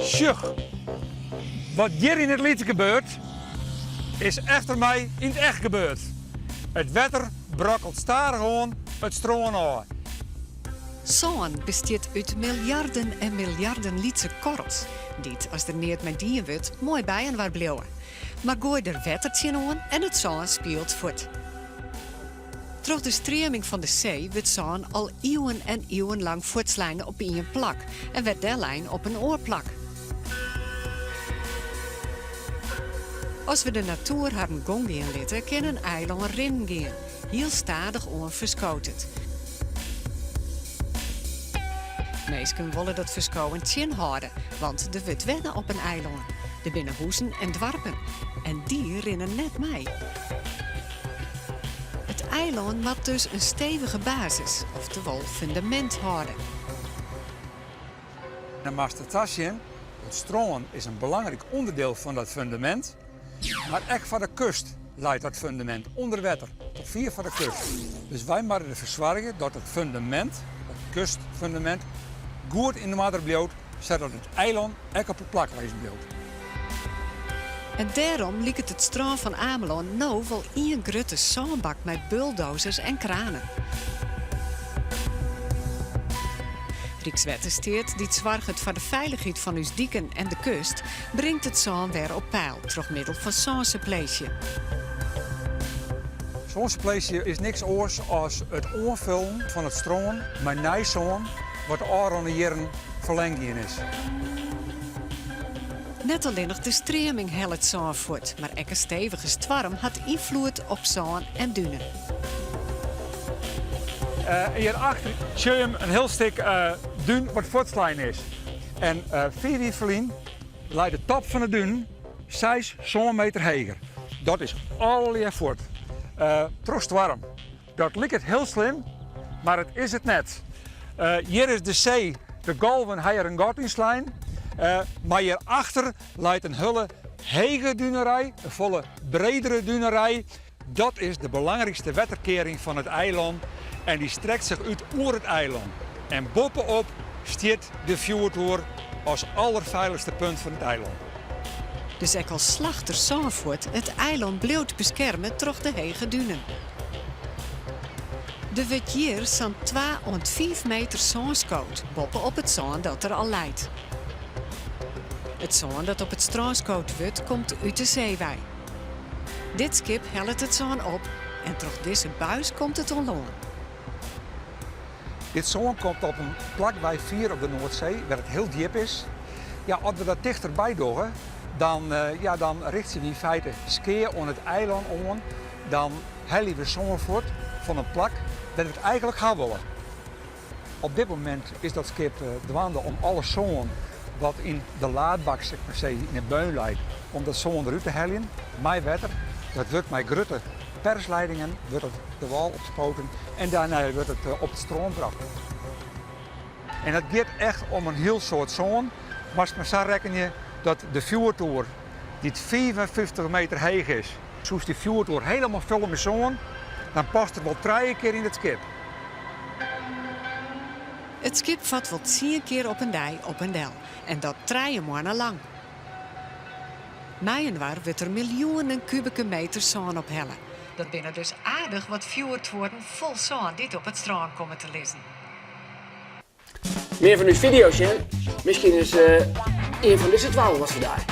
Sjoch, wat hier in het lied gebeurt, is echter mij in het echt gebeurd. Het wetter brokkelt starig gewoon het stroom aan. Zon bestaat uit miljarden en miljarden lietse korrels, die, als er niet met dien wordt, mooi bijen waar blijven. Maar gooi er wettertje aan en het zon speelt voort. Door de streming van de zee wordt zon al eeuwen en eeuwen lang voortslijnen op één plak en werd die lijn op een oorplak. Als we de natuur haar een gong gaan laten, kan een eiland rinnen gaan, heel stadig onverskoten. Meesten willen dat verskouden tjen houden, want er wordt wennen op een eiland. Er binnen hoezen en dwarpen. En die rennen net mee. Het eiland moet dus een stevige basis, oftewel fundament houden. Dan mag je het zien, het stroom is een belangrijk onderdeel van dat fundament. Maar ook van de kust leidt dat fundament onder water, tot 4 van de kust. Dus wij moeten ervoor zorgen dat het fundament, het kustfundament, goed in de water blijft, zodat het eiland ook op de plak wezen blijft. En daarom lijkt het strand van Ameland nou wel een grote zandbak met bulldozers en kranen. Rijkswaterstaat, die zorgt voor de veiligheid van uw dieken en de kust, brengt het zand weer op peil door middel van zandsuppletie. Zandsuppletie is niks anders dan het aanvullen van het stroom met nijzand wat de aanronde jaren verlengd is. Net alleen nog de streming helpt het zand voort, maar ook een stevige storm had invloed op zand en dunen. Hierachter zie je een heel stuk duin wat voortslijn is. En via die verlien leidt de top van de duin 6 meter hoger. Dat is al voort. Trost warm. Dat lijkt heel slim, maar het is het net. Hier is de zee, de golven hebben een gat in slijn. Maar hierachter leidt een hele hege dunerij, een volle bredere dunerij. Dat is de belangrijkste wetterkering van het eiland en die strekt zich uit over het eiland. En bovenop staat de fjordtoer als allerveiligste punt van het eiland. Dus ook als slachter Zandvoort het eiland bloot beschermen door de hege dunen. De wordt hier zo'n 2 tot 5 meter zandskoot bovenop het zand dat er al leidt. Het zand dat op het strand skoot wordt, komt uit de zeewei. Dit schip helpt het zand op en door deze buis komt het onloon. Dit zand komt op een plak bij 4 op de Noordzee, waar het heel diep is. Ja, als we dat dichterbij doen, dan richten we in feite skeer aan het eiland om. Dan hellen we zand voort van een plak dat we het eigenlijk gaan willen. Op dit moment is dat schip dwaande om alle zand wat in de laadbak in de beun leidt, om dat zand eruit te hellen. Mijn water, dat wordt met grote persleidingen wordt het de wal opgespoten en daarna wordt het op het stroom gebracht. En het gaat echt om een heel soort zand, maar zo reken je dat de fjordtoer, die 55 meter hoog is, zoals die fjordtoer helemaal vol met zand, dan past het wel 3 keer in het schip. Het schip vat wel 10 keer op een dij op een del en dat 3 maanden lang. Mijenwaar wordt er miljoenen kubieke meter zand op hellen. Dat binnen dus aardig wat fjordwoorden vol zand dit op het strand komen te lezen. Meer van uw video's, hè? Misschien is een van deze 12 was vandaag.